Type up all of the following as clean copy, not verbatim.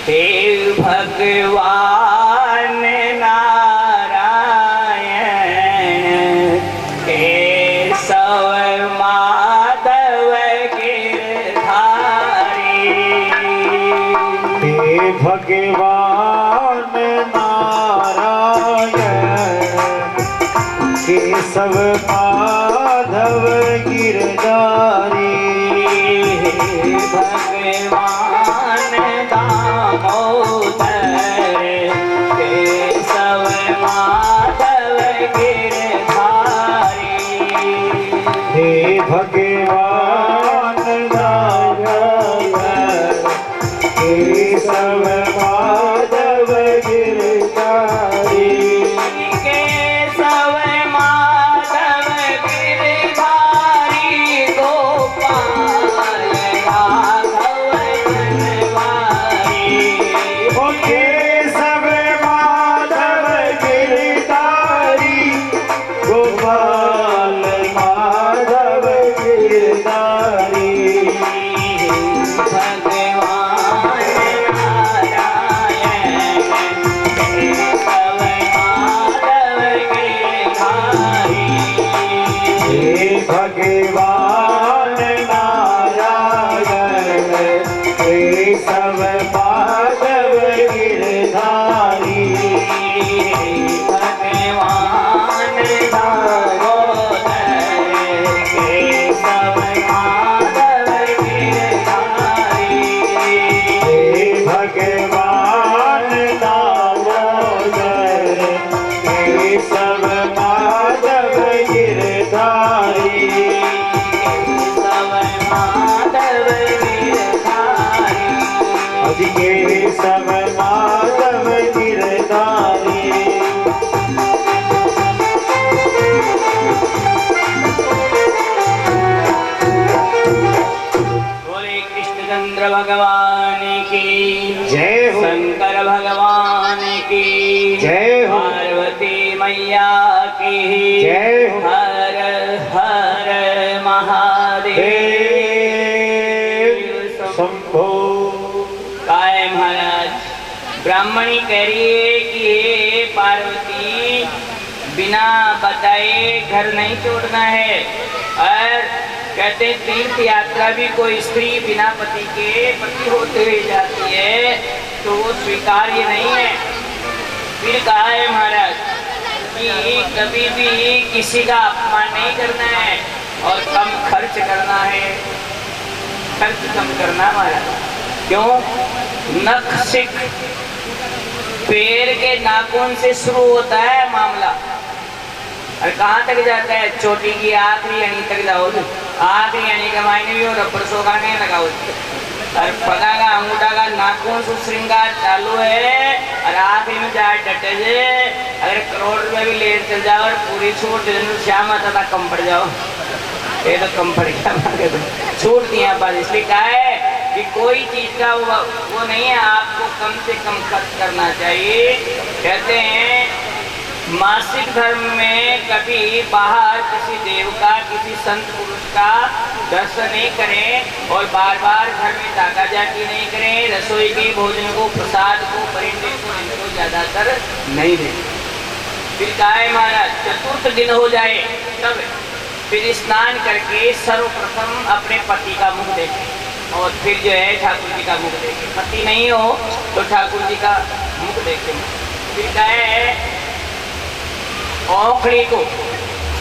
हे भगवान नारायण केशव माधव गिरधारी। हे भगवान नारायण केशव माधव गिरधारी। भगवान दामोदर केशव माधव गिरधारी। हे भगवान नारायण केशव माधव गिरधारी। केशव माधव गिरधारी गोपाल राघव जनवारी। ओ केशव माधव गिरधारी गोपाल माधव गिरधारी। भगवान नारायण केशव माधव गिरधारी। भगवान दामोदर केशव माधव गिरधारी। भगवान दामोदर केशव माधव गिरधारी। केशव माधव गिरधारी। बोले कृष्णचंद्र भगवान की जय हो। शंकर भगवान की जय हो। पार्वती मैया की जय हो। हर हर महादेव शंभो। काय महाराज ब्राह्मणी कह रही है कि हे पार्वती बिना बताए घर नहीं छोड़ना है। और कहते तीर्थ यात्रा भी कोई स्त्री बिना पति के पति होते हुए जाती है तो वो स्वीकार्य नहीं है। फिर कहा है महाराज कि कभी भी किसी का अपमान नहीं करना है और कम खर्च करना है। खर्च कम करना महाराज। क्यों? नख सिख पैर के नाखून से शुरू होता है मामला और कहाँ तक जाता है? चोटी की आखिरी अणी तक जाओ। आखिरी अणी के मायने भी और रबड़ सोगा नहीं लगाओ। और पगा का अंगूठा का नाखून से श्रृंगार चालू है और आखिरी में जाए डटे से अगर करोड़ रुपए भी ले चल जाओ और पूरी छूट श्याम आता कम पड़ जाओ। ये तो कम पड़ गया छूट दिया बस। इसलिए कहा है कि कोई चीज का वो नहीं है, आपको कम से कम खर्च करना चाहिए। कहते हैं मासिक धर्म में कभी बाहर किसी देव का किसी संत पुरुष का दर्शन नहीं करें और बार बार घर में ताका जाकी नहीं करें। रसोई के भोजन को प्रसाद को परिंदे को इनको ज्यादातर नहीं दें। फिर कहा महाराज चतुर्थ दिन हो जाए तब फिर स्नान करके सर्वप्रथम अपने पति का मुख देखें और फिर जो है ठाकुर जी का मुख देखें। पति नहीं हो तो ठाकुर जी का मुख देखें। फिर कहे औंखड़ी को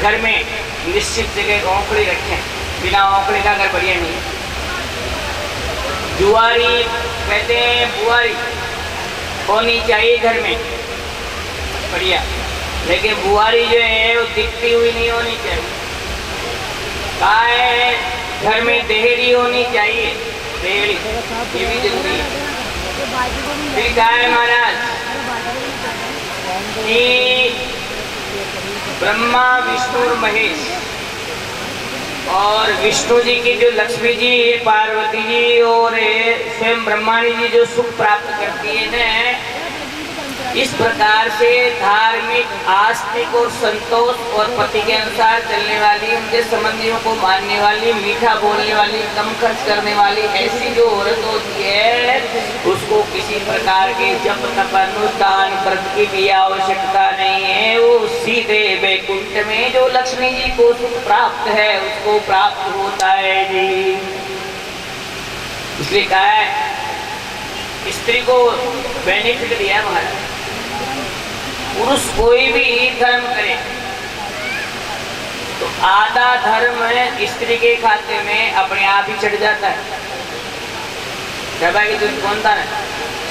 घर में निश्चित जगह औंखड़ी रखें। बिना औंखड़ी का घर बढ़िया नहीं है। जुआरी कहते हैं बुआरी होनी चाहिए घर में बढ़िया, लेकिन बुआरी जो है वो दिखती हुई नहीं होनी चाहिए। गाय घर में देहरी होनी चाहिए। देहरी ये भी जरूरी है। फिर गाय महाराज कि ब्रह्मा विष्णु और महेश और विष्णु जी की जो लक्ष्मी जी पार्वती जी और स्वयं ब्रह्माणी जी जो सुख प्राप्त करती है न, इस प्रकार से धार्मिक, आस्तिक और संतोष और पति के अनुसार चलने वाली, उनके संबंधियों को मानने वाली, मीठा बोलने वाली, कम खर्च करने वाली ऐसी जो औरत होती है, उसको किसी प्रकार के जप तप अनुष्ठान व्रत की भी आवश्यकता नहीं है। वो सीधे वैकुंठ में जो लक्ष्मी जी को सुख प्राप्त है उसको प्राप्त होता है जी। इसलिए कहा है स्त्री को बेनिफिट दिया महाराज। पुरुष कोई भी धर्म करे तो आधा धर्म स्त्री के खाते में अपने आप ही चढ़ जाता है। कि तुम कौन था ना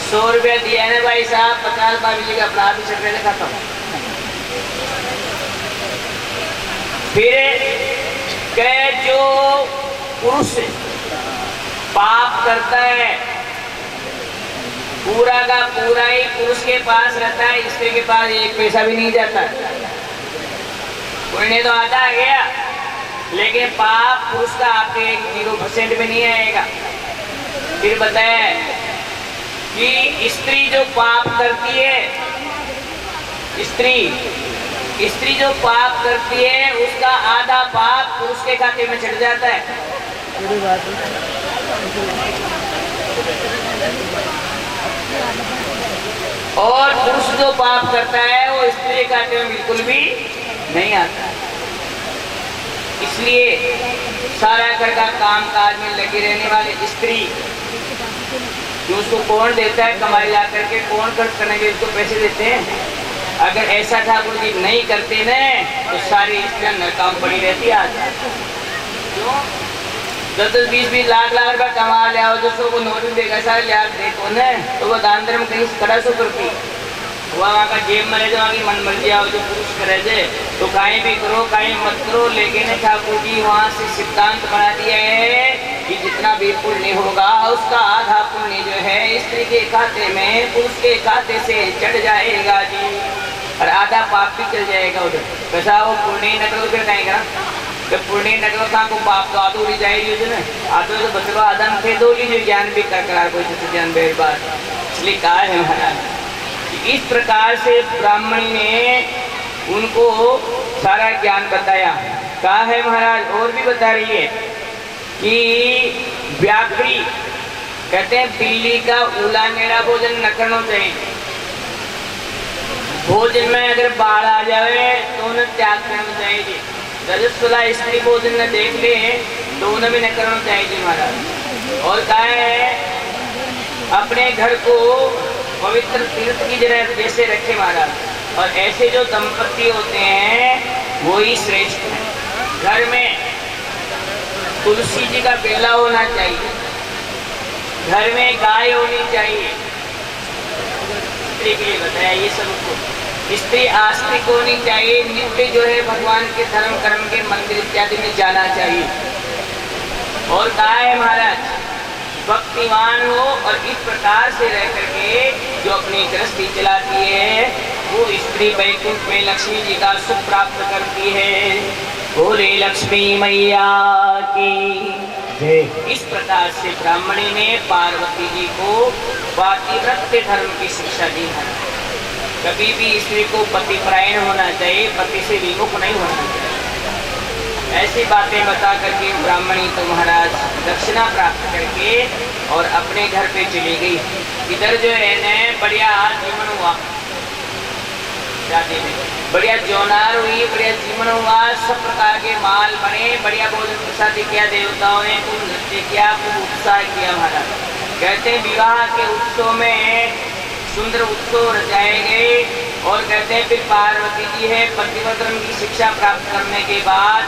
100 रुपया दिया है ना भाई साहब, 50 बार मिलेगा, अपना आप ही चढ़ रहे खाता हूं। फिर कह जो पुरुष पाप करता है पूरा का पूरा ही पुरुष के पास रहता है, स्त्री के पास एक पैसा भी नहीं जाता। पुण्य तो आता गया लेकिन पाप पुरुष का आपके 0% में नहीं आएगा। फिर बताया कि स्त्री जो पाप करती है, स्त्री जो पाप करती है उसका आधा पाप पुरुष के खाते में चढ़ जाता है। और पुरुष जो पाप करता है वो स्त्री के खाते में बिल्कुल भी नहीं आता। इसलिए सारा घर का काम काज में लगी रहने वाली स्त्री जो उसको कौन देता है कमाई ला करके, कौन खर्च करने के उसको पैसे देते हैं। अगर ऐसा ठाकुर जी नहीं करते न तो सारी स्त्रियां नरकाम पड़ी रहती आज। क्यों 10-10, 20-20 लाख रुपया कमा लिया हो, दोस्तों को नौकरी देगा सारे लिया देखो न, तो वो दान धर्म कहीं कड़ा सो करती वहाँ का जेब मरे जो वहाँ की मन मर्जी आओ जो पुरुष करे जे तो कहीं भी करो कहीं मत करो। लेकिन ठाकुर जी वहाँ से सिद्धांत बना दिया है कि जितना भी पुण्य होगा उसका आधा पुण्य जो है स्त्री के खाते में पुरुष के खाते से चढ़ जाएगा जी, और आधा पाप भी चल जाएगा उधर। कैसा वो पुण्य न करो फिर कहीं करा जब पुण्य न करो था को पाप तो आधो उड़ी जाएगी ना, आधो तो बचवा आदम थे दो लीजिए ज्ञान भी कर करा कोई ज्ञान बेर बात। इसलिए कहा है महाराज इस प्रकार से ब्राह्मणी ने उनको सारा ज्ञान बताया। कहा है महाराज और भी बता रही है कि व्याकरी कहते हैं बिल्ली का उला मेरा भोजन न करना चाहिए। भोजन में अगर बाढ़ आ जाए तो उन्हें त्याग करना चाहिए। रजस्वला स्त्री भोजन न देख ले तो उन्हें भी न करना चाहिए महाराज। और कहा है अपने घर को पवित्र तीर्थ की जगह जैसे रखे महाराज, और ऐसे जो दंपति होते हैं वो ही श्रेष्ठ है। घर में तुलसी जी का बेला होना चाहिए, घर में गाय होनी चाहिए। स्त्री के लिए बताया ये सब। स्त्री आस्तिक होनी चाहिए, नित्य जो है भगवान के धर्म कर्म के मंदिर इत्यादि में जाना चाहिए। और कहा है महाराज भक्तिमान हो और इस प्रकार से रह करके जो अपनी गृहस्थी चलाती है वो स्त्री वैकुंठ में लक्ष्मी जी का सुख प्राप्त करती है। बोले लक्ष्मी मैया की। इस प्रकार से ब्राह्मणी ने पार्वती जी को पातिव्रत्य धर्म की शिक्षा दी है। कभी भी स्त्री को पतिपरायण होना चाहिए, पति से विमुख नहीं होना चाहिए। ऐसी बातें बता करके ब्राह्मणी तो महाराज दक्षिणा प्राप्त करके और अपने घर पे चली गई। इधर जो है न बढ़िया जीवन हुआ, शादी में बढ़िया जौनार हुई, बढ़िया जीवन हुआ, सब प्रकार के माल बने, बढ़िया भोजन प्रसाद किया, देवताओं ने खूब नृत्य किया, खूब उत्साह किया महाराज। कहते हैं विवाह के उत्सव में सुंदर उत्सव रचाए गए। और कहते हैं फिर पार्वती जी है पतिव्रत धर्म की शिक्षा प्राप्त करने के बाद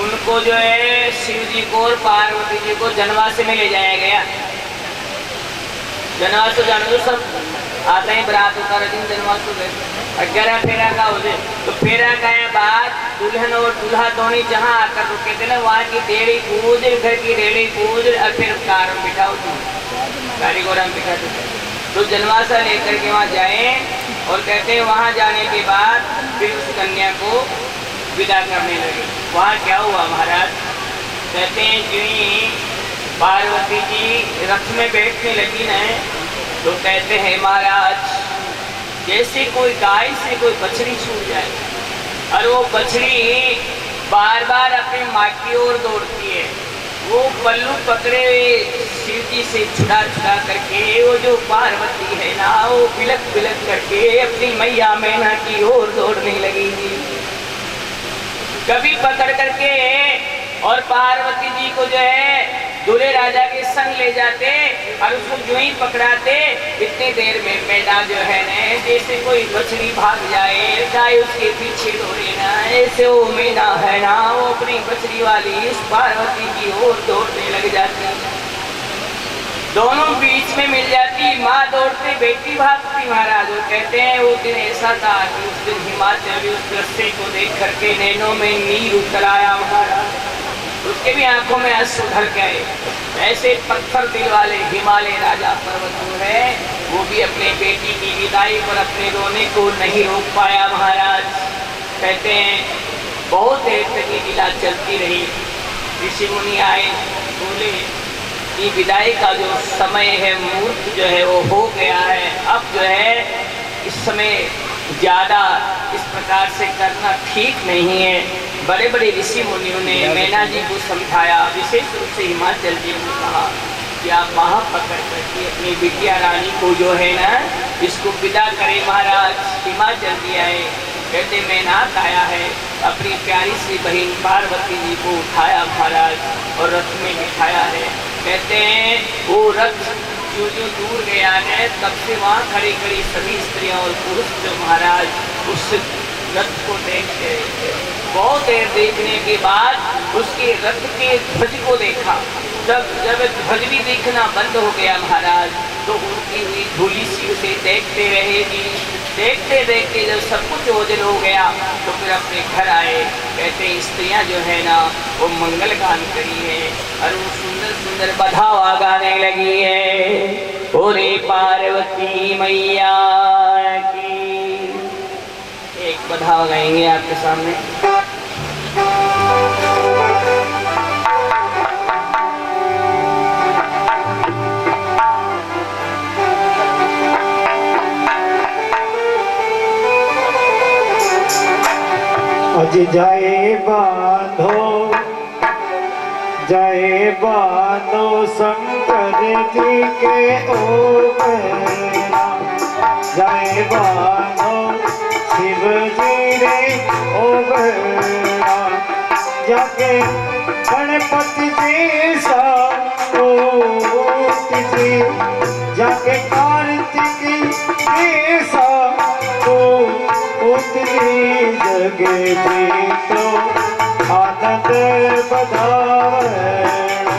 उनको जो है शिव जी को और पार्वती जी को जनवास में ले जाया गया। जनवास तो जानो तो सब आते हैं बरात उतार दिन जनवास तो गए 11 फेरा का हो जाए तो फेरा का बाद दुल्हन और दूल्हा दोनों जहाँ आकर रुके थे ना वहाँ की रेड़ी पूज, घर की रेड़ी पूज और फिर कार में बिठाओ गाड़ी घोड़ा में बिठा तो जनवासा लेकर के वहाँ जाए। और कहते हैं वहाँ जाने के बाद फिर उस कन्या को विदा करने लगे। वहाँ क्या हुआ महाराज? कहते हैं कि पार्वती जी रथ में बैठने लगी न तो कहते हैं महाराज जैसे कोई गाय से कोई बछड़ी छूट जाए और वो बछड़ी बार बार अपने माँ की ओर दौड़ती है, वो पल्लू पकड़े हुए शिव जी से छुड़ा छुड़ा करके वो जो पार्वती है ना, वो बिलक बिलक करके अपनी मैया मैना की ओर दौड़ने लगी। कभी पकड़ करके और पार्वती जी को जो है दूल्हे राजा के संग ले जाते और उसको जो ही पकड़ाते इतने देर में मैना जो है ना, जैसे कोई बछड़ी भाग जाए गाय उसके पीछे दौड़े ना, ऐसे वो मैना है ना, वो अपनी बछड़ी वाली उस पार्वती की ओर दौड़ने लग जाती, दोनों बीच में मिल जाती, माँ दौड़ते बेटी भागती। महाराज वो कहते हैं वो दिन ऐसा था कि उस दिन हिमाचल उस दृश्य को देख करके नैनों में नीर उतर आया महाराज, उसके भी आंखों में आंसू ढल गए। ऐसे पत्थर दिल वाले हिमालय राजा पर्वत है, वो भी अपने बेटी की विदाई पर अपने रोने को नहीं रोक पाया। महाराज कहते हैं बहुत देर तक ये लीला चलती रही। ऋषि मुनि आए, बोले कि विदाई का जो समय है मुहूर्त जो है वो हो गया है, अब जो है इस समय ज़्यादा इस प्रकार से करना ठीक नहीं है। बड़े बड़े ऋषि मुनियों ने मैना जी को समझाया, विशेष रूप से हिमाचल जी को कहा कि आप वहाँ पकड़ करके अपनी बिटिया रानी को जो है ना इसको विदा करें। महाराज हिमाचल जी आए, कहते मैनाक आया है, अपनी प्यारी सी बहन पार्वती जी को उठाया महाराज और रथ में बिठाया है। कहते हैं वो रथ जो जो दूर गया है तब से वहाँ खड़ी खड़ी सभी स्त्रियाँ और पुरुष जो महाराज उस रथ को देखते रहे। बहुत देर देखने के बाद उसके रथ के ध्वज को देखा, जब ध्वज भी देखना बंद हो गया महाराज तो उड़ती हुई धूली सी उसे देखते रहेगी। देखते देखते जब सब कुछ ओझल हो गया तो फिर अपने घर आए। कहते स्त्रियां जो है ना वो मंगल गान करी है और वो सुंदर सुंदर बधावा गाने लगी है। ओरे पार्वती मैया की एक बधावा गाएंगे आपके सामने। अज जय बांधो शंकर जी के ओ बेरा, जय बांधो शिव जी रे ओ बेरा, जाके गणपति जी सा मूर्ति जी, जाके कार्तिक जी सा जगे जी तो आनंद बधावैणो।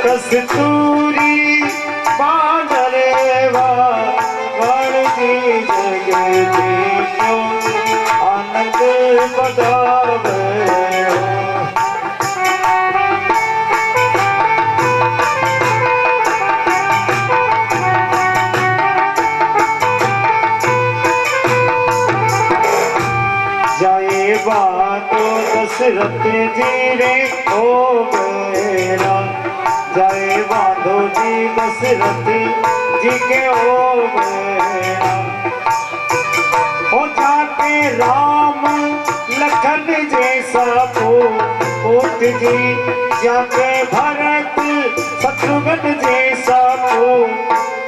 कस्तूरी बांधरेवा वण जी जगे जी तो आनंद बधावैणो। बांधो दशरथ जी रे ओ बेरा, जय बांधो जी दशरथ जी के ओ बेरा, हो जाके राम लखन जैसा पूत जी, जाके भरत शत्रुघ्न जैसा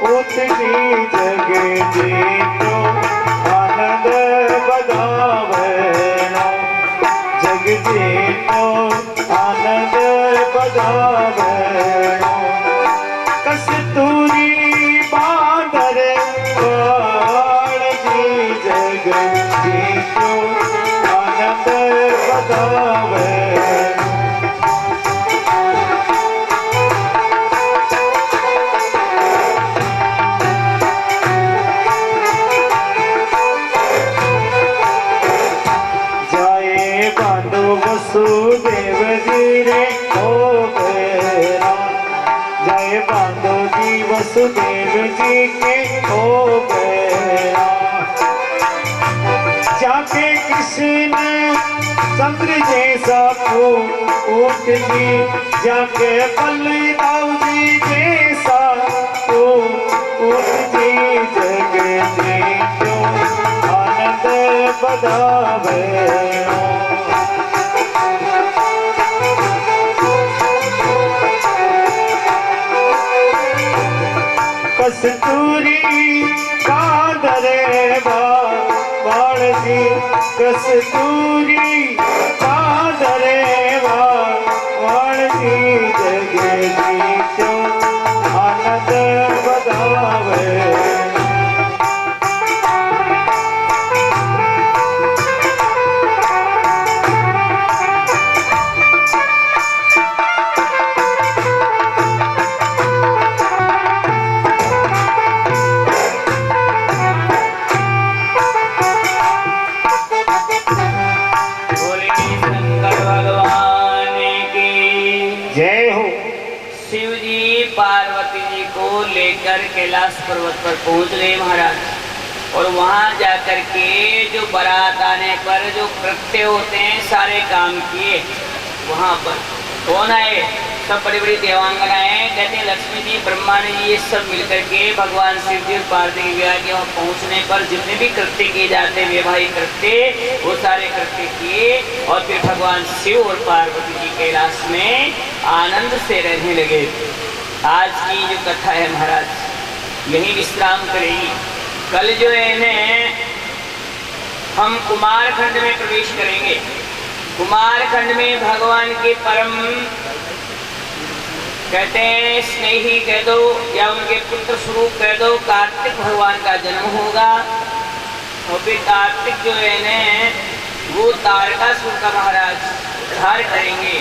पूत जी, जगे जी तो आनंद बधावैणो, जग जी तो आनंद बधावैणो। कस्तूरी बांधरे वाण जी, जग जी तो आनंद बधावैणो। वसुदेव जी रे ओ बेरा, जय बांधो जी वसुदेव जी के ओ बेरा, जाके कृष्ण चंद्र जैसा ऊट जी, जाके बलदाऊ जी जैसा ऊट जी, जग जी क्यों आनंद बधावे। कस्तूरी कादरे बाण जी, कस्तूरी कादरे बाण जी, जग जी क्यों आनंद बधावे। शिव जी पार्वती जी को लेकर कैलाश पर्वत पर पहुंच गए महाराज। और वहां जाकर के जो बारात आने पर जो कृत्य होते हैं सारे काम किए। वहां पर कौन आए? सब बड़ी बड़ी देवांगनाएं, कहते हैं लक्ष्मी जी, ब्रह्मा जी, ये सब मिलकर के भगवान शिव जी और पार्वती के विवाह के वहाँ पहुँचने पर जितने भी कृत्य किए जाते वैवाहिक कृत्य, वो सारे कृत्य किए। और फिर भगवान शिव और पार्वती जी कैलाश में आनंद से रहने लगे। आज की जो कथा है महाराज यही विश्राम करेगी। कल जो है हम कुमारखंड में प्रवेश करेंगे। कुमारखंड में भगवान के परम कहते हैं स्नेही कह दो या उनके पुत्र स्वरूप कह दो, कार्तिक भगवान का जन्म होगा। और फिर कार्तिक जो है न वो तारकासुर का महाराज उद्धार करेंगे।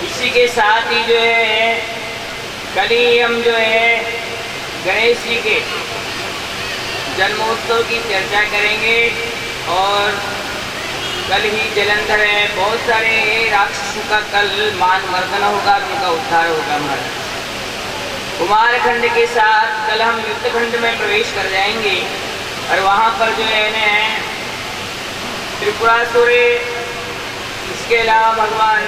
इसी के साथ ही जो है कल ही हम जो है गणेश जी के जन्मोत्सव की चर्चा करेंगे। और कल ही जलंधर है, बहुत सारे राक्षसों का कल मान मर्दन होगा, उनका उद्धार होगा महाराज। कुमारखंड के साथ कल हम युद्धखंड में प्रवेश कर जाएंगे। और वहाँ पर जो है न त्रिपुरासुर, इसके अलावा भगवान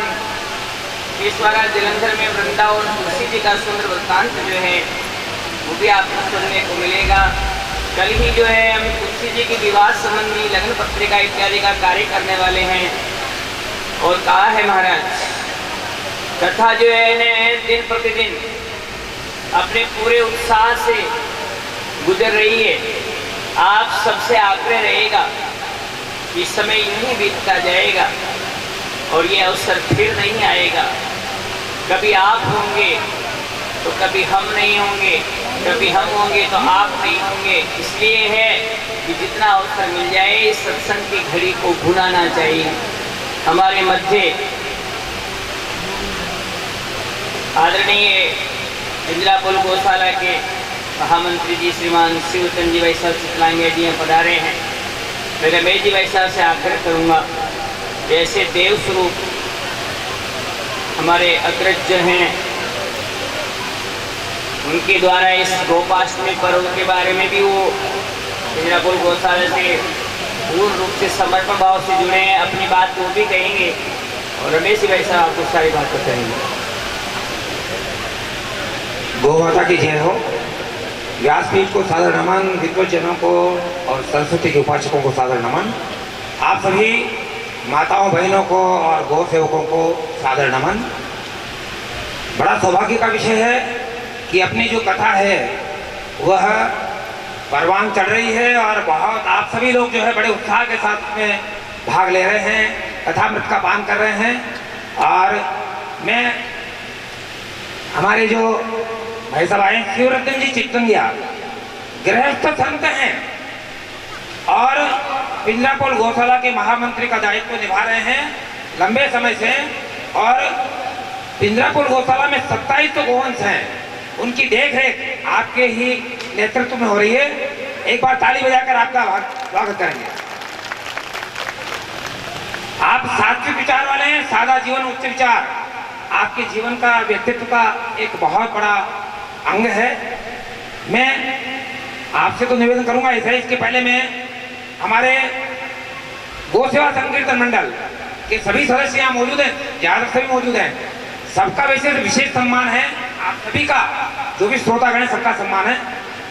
ईश्वरा जलंधर में वृंदावन तुलसी जी का सुंदर वृत्तांत जो है वो भी आपको सुनने को मिलेगा। कल ही जो है हम तुलसी जी की विवाह संबंधी लग्न पत्रिका इत्यादि का कार्य करने वाले हैं। और कहा है महाराज कथा जो है न दिन प्रतिदिन अपने पूरे उत्साह से गुजर रही है। आप सबसे आग्रह रहेगा कि समय यूं ही बीतता जाएगा और ये अवसर फिर नहीं आएगा। कभी आप होंगे तो कभी हम नहीं होंगे, कभी हम होंगे तो आप नहीं होंगे। इसलिए है कि जितना अवसर मिल जाए इस सत्संग की घड़ी को भुलाना चाहिए। हमारे मध्य आदरणीय इंदिरापुर गौशाला के महामंत्री जी श्रीमान शिवचंद जी भाई साहब चितलांगे जी पधारे हैं। मैं रमेश जी भाई साहब से आग्रह करूँगा ऐसे देव स्वरूप हमारे अग्रज हैं उनके द्वारा इस गोपाष्टमी पर्व के बारे में भी वो इंदिरापुर गौशाला से पूर्ण रूप से समर्पण भाव से जुड़े हैं। अपनी बात वो भी कहेंगे और रमेश भाई साहब आपको सारी बात बताएंगे। गौ माता की जय हो। व्यासपीठ को सादर नमन, विद्वजनों को और सरस्वती के उपासकों को सादर नमन। आप सभी माताओं बहनों को और गौ सेवकों को सादर नमन। बड़ा सौभाग्य का विषय है कि अपनी जो कथा है वह परवान चढ़ रही है और बहुत आप सभी लोग जो है बड़े उत्साह के साथ में भाग ले रहे हैं, कथामृत का पान कर रहे हैं। और मैं हमारे जो भाई साहब आए शिवरतन जी चितंगिया गृहस्थ संत हैं और इंदिरापुर गौशाला के महामंत्री का दायित्व निभा रहे हैं लंबे समय से। और इंदिरापुर गौशाला में 27 गोवंश हैं, उनकी देखरेख आपके ही नेतृत्व में हो रही है। एक बार ताली बजाकर आपका स्वागत करेंगे। आप सात्विक विचार वाले हैं, सादा जीवन उच्च विचार आपके जीवन का व्यक्तित्व का एक बहुत बड़ा अंग है। मैं आपसे तो निवेदन करूंगा ऐसा। इसके पहले मैं हमारे गो सेवा संकीर्तन मंडल के सभी सदस्य यहाँ मौजूद हैं, ज्यादातर सभी मौजूद हैं। सबका वैसे तो विशेष सम्मान है, आप सभी का जो भी श्रोतागण है सबका सम्मान है।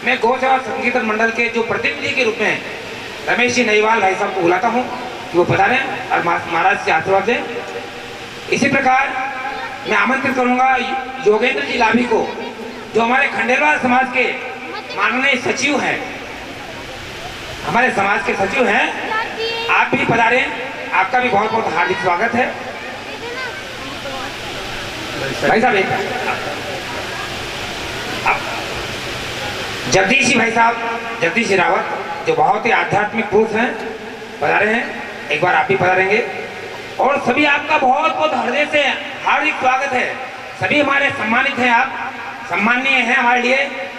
मैं गौ सेवा संकीर्तन मंडल के जो प्रतिनिधि के रूप में रमेश जी नईवाल भाई साहब को बुलाता हूँ कि वो पधारें और महाराज से आशीर्वाद दें। इसी प्रकार मैं आमंत्रित करूंगा योगेंद्र जी लाभी को, जो हमारे खंडेलवाल समाज के माननीय सचिव हैं, हमारे समाज के सचिव हैं। आप भी पधारें, आपका भी बहुत बहुत हार्दिक स्वागत है। भाई साहब जगदीश भाई साहब, जगदीश रावत जो बहुत ही आध्यात्मिक पुरुष हैं, पधारे हैं। एक बार आप भी पधारेंगे। और सभी आपका बहुत बहुत हृदय से हार्दिक स्वागत है। सभी हमारे सम्मानित हैं, आप सम्माननीय हैं, हमारे लिए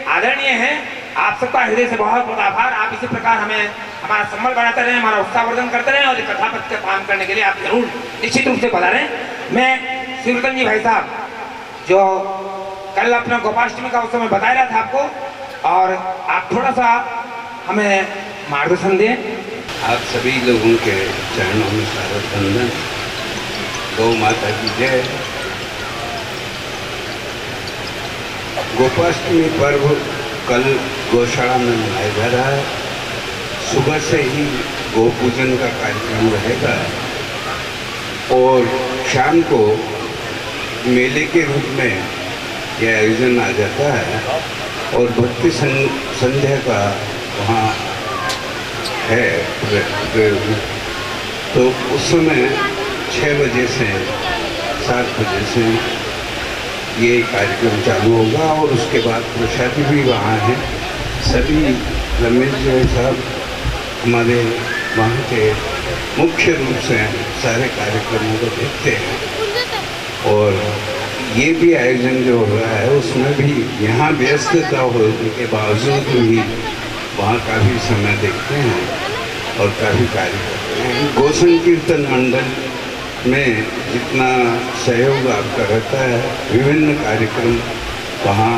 आदरणीय हैं। आप सबका हृदय से बहुत बहुत आभार। आप इसी प्रकार हमें हमारा सम्मान बढ़ाते रहें, हमारा उत्साहवर्धन करते रहें और कथापथ का काम करने के लिए आप जरूर निश्चित रूप से पधारें। मैं शिवरतन जी भाई साहब जो कल अपना गोपाष्टमी का उत्सव में बता रहा था आपको, और आप थोड़ा सा हमें मार्गदर्शन दें। आप सभी लोगों के चरणों में सादर वंदन। गौ माता की जय। गोपाष्टमी पर्व कल गौशाला में मनाया जा रहा है। सुबह से ही गौ पूजन का कार्यक्रम रहेगा और शाम को मेले के रूप में यह आयोजन आ जाता है और भक्ति संध्या का वहाँ है प्रयोग। तो उस समय 6 बजे से 7 बजे से ये कार्यक्रम चालू होगा और उसके बाद प्रसादी भी वहाँ है। सभी रमेश जी साहब हमारे वहाँ के मुख्य रूप से सारे कार्यक्रमों को देखते हैं और ये भी आयोजन जो हो रहा है उसमें भी यहाँ व्यस्तता होने के बावजूद भी वहाँ काफ़ी समय देखते हैं और काफ़ी कार्य करते हैं। गौ संकीर्तन मंडल में जितना सहयोग आपका रहता है, विभिन्न कार्यक्रम वहाँ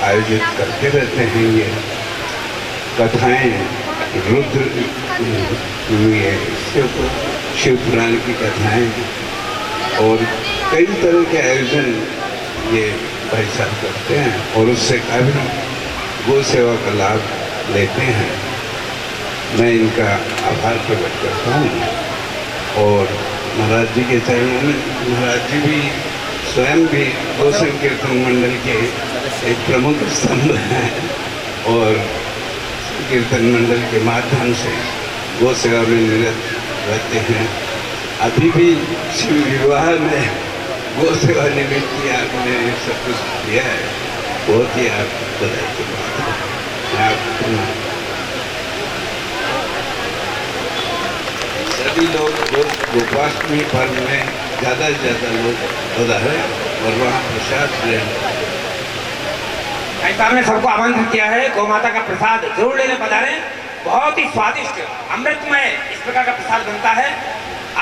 आयोजित करते रहते हैं। ये कथाएँ रुद्र शिव पुराण की कथाएँ और कई तरह के आयोजन ये भाई साहब करते हैं और उससे काफ़ी गौ सेवा का लाभ लेते हैं। मैं इनका आभार प्रकट करता हूँ और महाराज जी के चरणों में, महाराज जी भी स्वयं भी गौ संकीर्तन मंडल के एक प्रमुख स्तंभ हैं और कीर्तन मंडल के माध्यम से गौ सेवा में निरत रहते हैं। अभी भी शिव विवाह में गौ सेवा निमित्त आपने सब कुछ किया है, बहुत ही आप बधाई की बात है। आप सभी लोग गोपाष्टमी पर्व में ज़्यादा से ज़्यादा लोग पधारें और वहाँ प्रसाद लें। साहब ने सबको आमंत्रित किया है, गौ माता का प्रसाद जरूर लेने पधारें। बहुत ही स्वादिष्ट अमृतमय इस प्रकार का प्रसाद बनता है।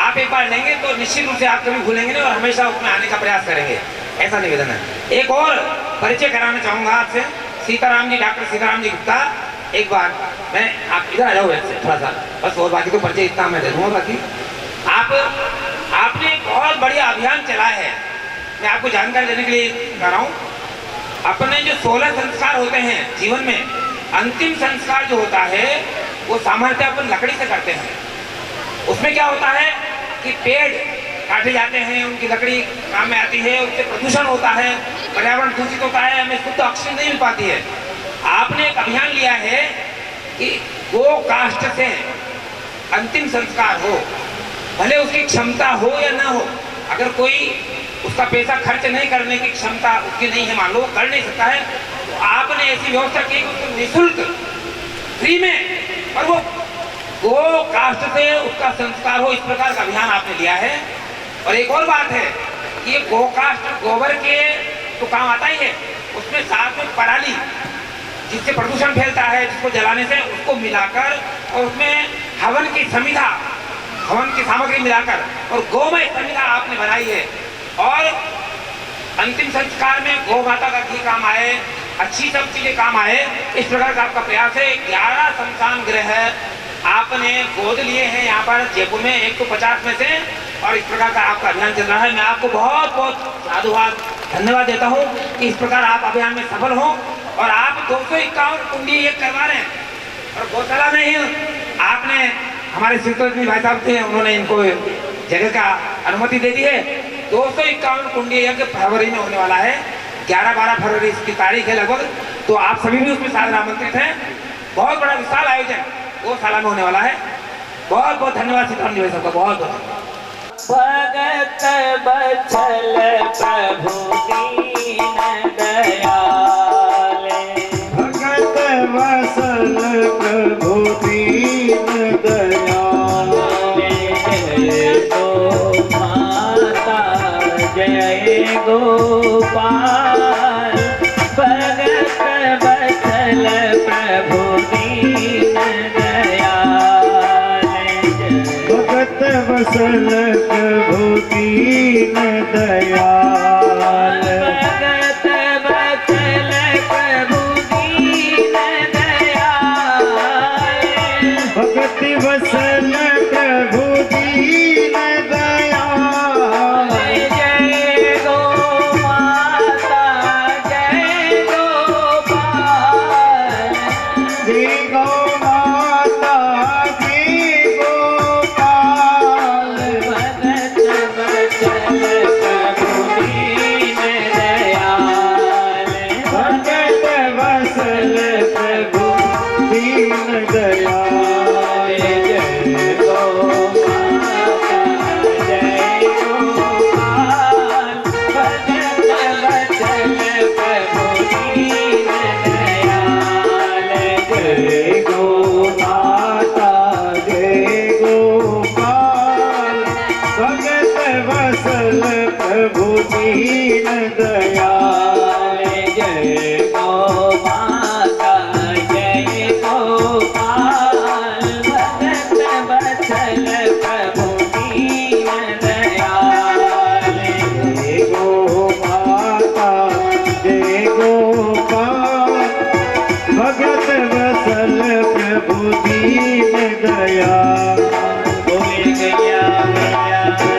आप एक बार लेंगे तो निश्चित रूप से आप कभी भूलेंगे नहीं और हमेशा उसमें आने का प्रयास करेंगे, ऐसा निवेदन है। एक और परिचय कराना चाहूँगा आपसे, सीताराम जी, डॉक्टर सीताराम जी गुप्ता। एक बार मैं आप इधर आ जाओ थोड़ा सा, बस और बाकी तो परिचय इतना मैं दे दूँगा। बाकी आपने एक बहुत बढ़िया अभियान चलाया है, मैं आपको जानकारी देने के लिए कह रहा हूँ। अपने जो 16 संस्कार होते हैं जीवन में, अंतिम संस्कार जो होता है वो सामान्यतः अपन लकड़ी से करते हैं। उसमें क्या होता है कि पेड़ काटे जाते हैं, उनकी लकड़ी काम में आती है, उससे प्रदूषण होता है, पर्यावरण दूषित होता है, हमें शुद्ध ऑक्सीजन नहीं मिल पाती है। आपने एक अभियान लिया है कि गो काष्ठ से अंतिम संस्कार हो, भले उसकी क्षमता हो या ना हो। अगर कोई उसका पैसा खर्च नहीं करने की क्षमता उसकी नहीं है, मान लो कर नहीं सकता है, तो आपने ऐसी व्यवस्था की कि उसको निःशुल्क फ्री में और वो गो काष्ठ से उसका संस्कार हो, इस प्रकार का अभियान आपने लिया है। और एक और बात है कि ये गो काष्ठ गोबर के तो काम आता ही है, उसमें साथ में पराली जिससे प्रदूषण फैलता है, जिसको जलाने से उसको मिलाकर और उसमें हवन की समिधा, हवन की सामग्री मिलाकर और गोमय समिधा आपने बनाई है। और अंतिम संस्कार में गौ माता का घी काम आए, अच्छी सब चीजें काम आए, इस प्रकार का आपका प्रयास है। 11 शमशान गृह आपने गोद लिए हैं यहाँ पर जयपुर में 150 में से, और इस प्रकार का आपका अभियान चल रहा है। मैं आपको बहुत बहुत साधुवाद धन्यवाद देता हूँ कि इस प्रकार आप अभियान में सफल हों और आप 251 कुंडी एक करवा रहे हैं। और गौशाला में ही आपने हमारे शिवतोषनी भाई साहब थे, उन्होंने इनको जगह का अनुमति दे दी है। 251 कुंडी यज्ञ फरवरी में होने वाला है, 11-12 फरवरी इसकी तारीख है लगभग। तो आप सभी भी उसमें सादर आमंत्रित हैं। बहुत बड़ा विशाल आयोजन गौशाला में होने वाला है। बहुत बहुत धन्यवाद सीताराम जी सबका, बहुत बहुत भगत बचल प्रभु दीन दयाल, भगत वसल प्रभु दीन दयाल। जय गो माता जय गोपाल, भगत बचल प्रभु दीन दयाल। भगत वसल प्रभु दीन दयाल। भगत बचल प्रभु दीन दयाल, भगति वसल प्रभु दीन दयाल। जय गो माता जय गोपाल, जय गौ माता जय गोपाल। भगत बचल प्रभु दीन दयाल, भगत वसल प्रभु दीन दयाल। जय गो माता जय गोपाल, भगत बचल प्रभु दीन दयाल। जय गो माता जय गोपाल, भगत वसल प्रभु दीन दयाल। जय गो माता जय गोपाल, भगत बचल प्रभु दीन दयाल। जय गो माता जय गोपाल, भगत वसल प्रभु दीन दयाल। बोल गया मैया की।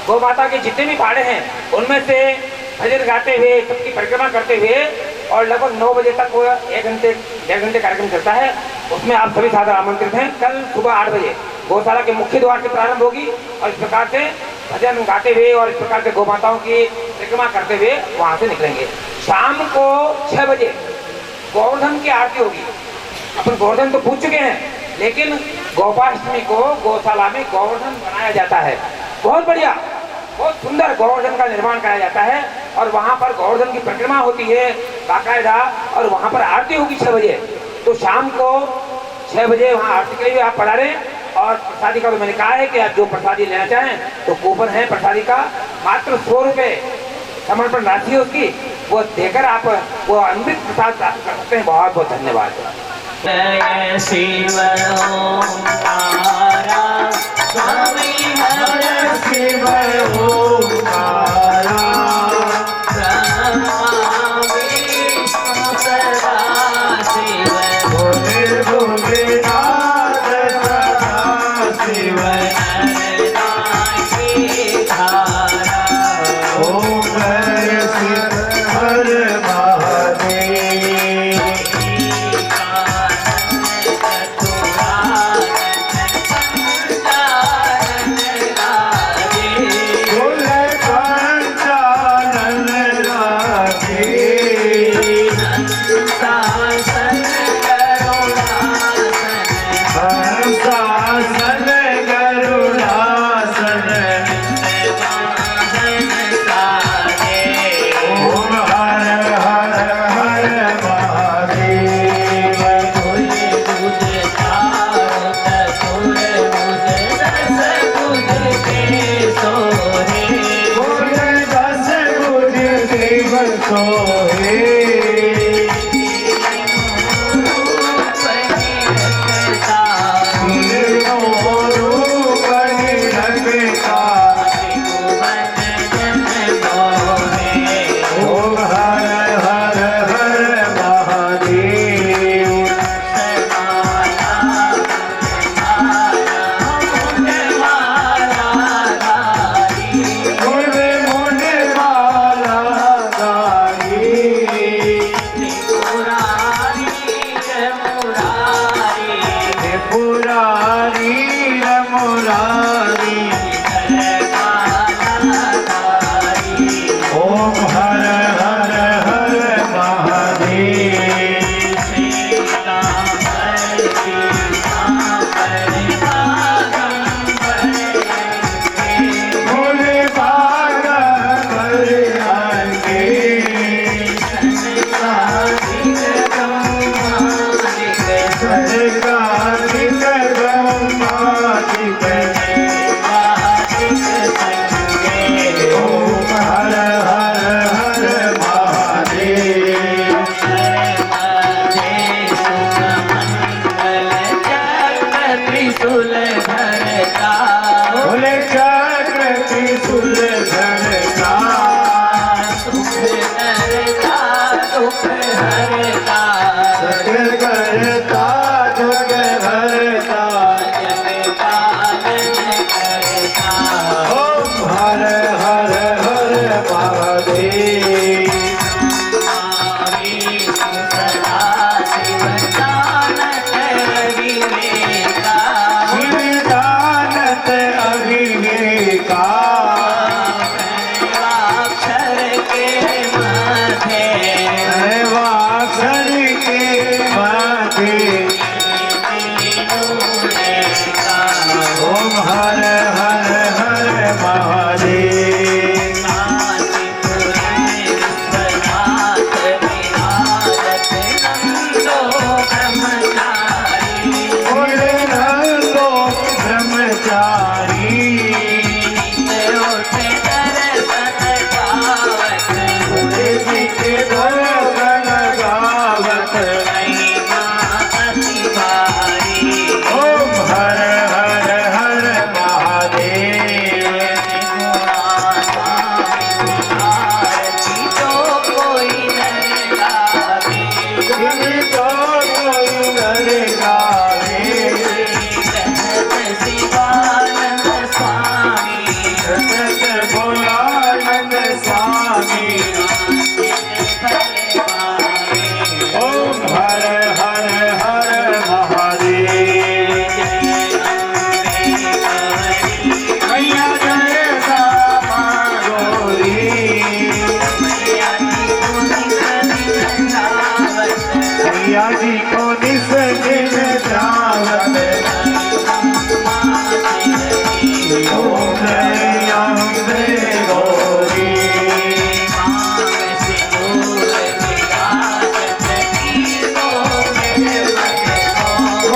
गौ माता के जितने भी पाड़े हैं उनमें से भजन गाते हुए सबकी परिक्रमा करते हुए और लगभग 9 बजे तक वो 1 घंटे 1.5 घंटे कार्यक्रम चलता है। उसमें आप सभी सादर आमंत्रित हैं। कल सुबह 8 बजे गौशाला के मुख्य द्वार से प्रारंभ होगी और इस प्रकार से भजन गाते हुए और इस प्रकार से गौ माताओं की परिक्रमा करते हुए वहाँ से निकलेंगे। शाम को 6 बजे गोवर्धन की आरती होगी। अपन गोवर्धन तो पूछ चुके हैं, लेकिन गोपाष्टमी को गौशाला में गोवर्धन बनाया जाता है। बहुत बढ़िया, बहुत सुंदर गोवर्धन का निर्माण कराया जाता है और वहाँ पर गोवर्धन की परिक्रमा होती है बाकायदा, और वहाँ पर आरती होगी 6 बजे। तो शाम को 6 बजे वहाँ आरती के लिए आप पधारें। और प्रसादी का तो मैंने कहा है कि आप जो प्रसादी लेना चाहें तो कूपन है प्रसादी का, मात्र 100 रुपये समर्पण राशि है उसकी, वो देकर आप वो अमृत प्रसाद प्राप्त कर सकते हैं। बहुत बहुत धन्यवाद। जय शिव ओंकारा, स्वामी हर शिव ओंकारा, ब्रह्मा विष्णु सदा शिव, भोले भोलेनाथ सदा शिव। की धारा, ओम हर शिव हर महादेव। फूल झड़ता सुख करता दुख हरता जग करता जग भरता जग पालन करता ओम हर हर हर महादेव सदा शिव जानत विवेका शिवदानत अविवेका अक्षर के माथे वाक्षर के माथे ओम हर हर हर महादेव बोले नंदो ब्रह्मचारी जी के दर्शन गावत ओम हर हर हर महादेव जिन तो कोई नर गावे सत भोलानंद स्वामी ओम हर हर हर महादेव मैया जय श्यामा गौरी मैया जी को निस दिन जावत ओम जय अम्बे गौरी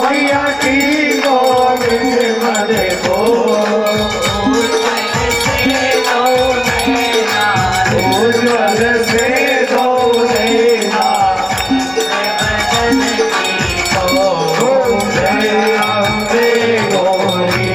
मैया की गोविंद मद को उज्ज्वल से दो नैना ओम जय अम्बे गौरी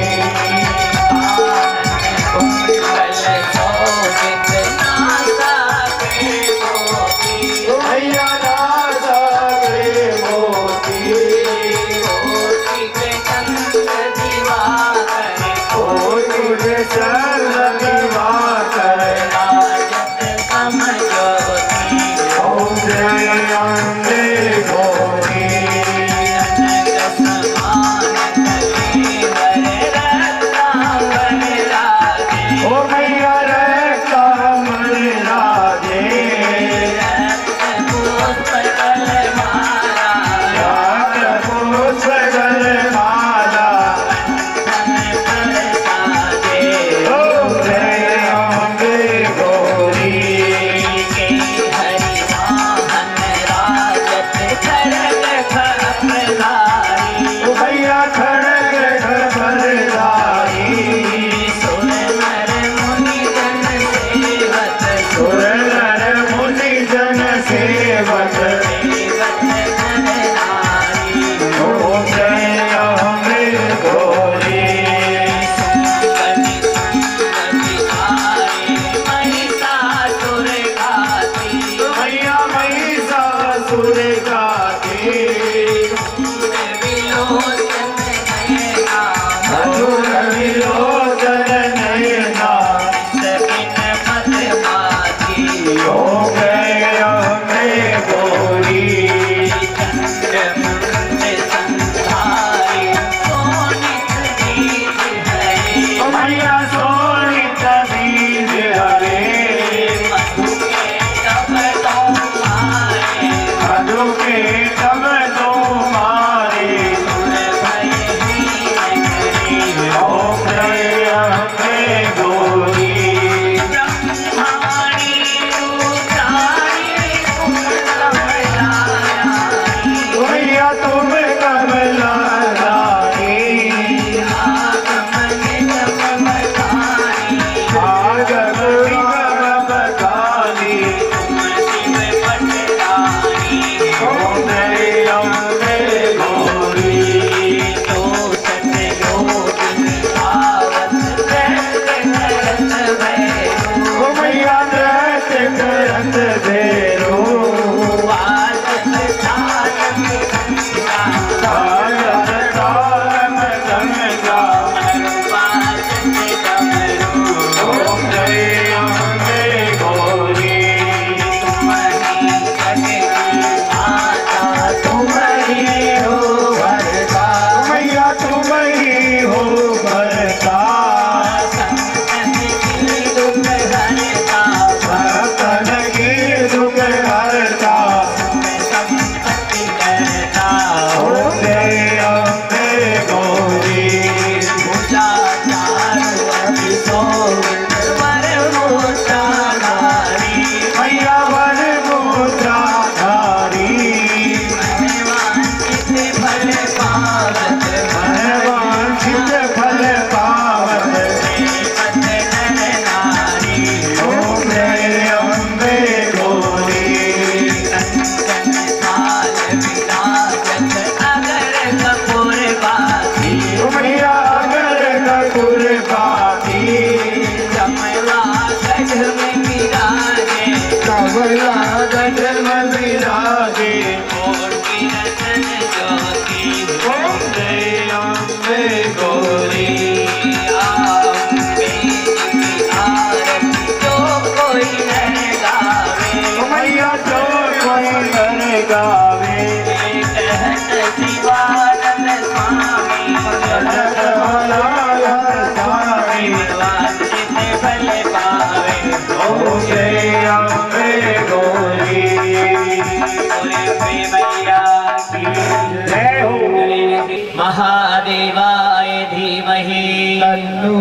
तन्नो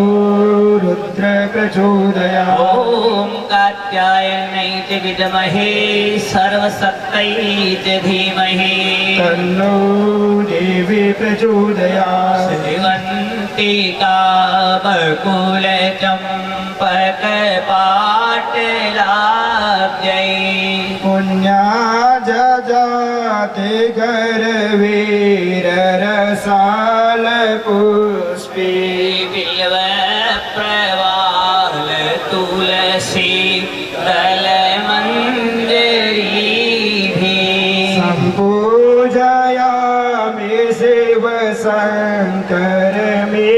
रुद्र प्रचोदयात्। ॐ कात्यायनै च विद्महे सर्वशक्त्यै च धीमहि तन्नो देवी प्रचोदयात्। श्रीवन्तिका बकुलचम्पक पाटलाब्जै पुण्या जजाते गर्वीर रसाल पुष्पे बिल्व प्रवाल तुलसी दल मंजरी भी संपूजयामि शिव शंकर मे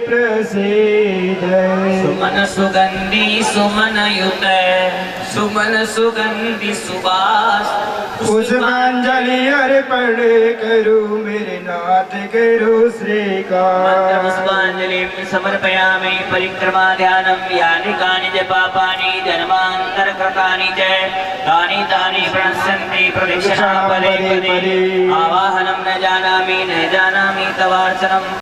प्रसीद। सुमन सुगंधि सुमन युत सुमन सुगंधि सुबास पुष्पांजलि अर्पण करूं मेरे नाथ करो श्रीकांत। पुष्पांजलि समर्पयामि परिक्रमा ध्यानं यानि कानि च पापानि जन्मान्तरकृतानि च तानि तानि प्रणश्यन्ति प्रदक्षिणा पदे पदे आवाहनं न जानामि तवार्चनम्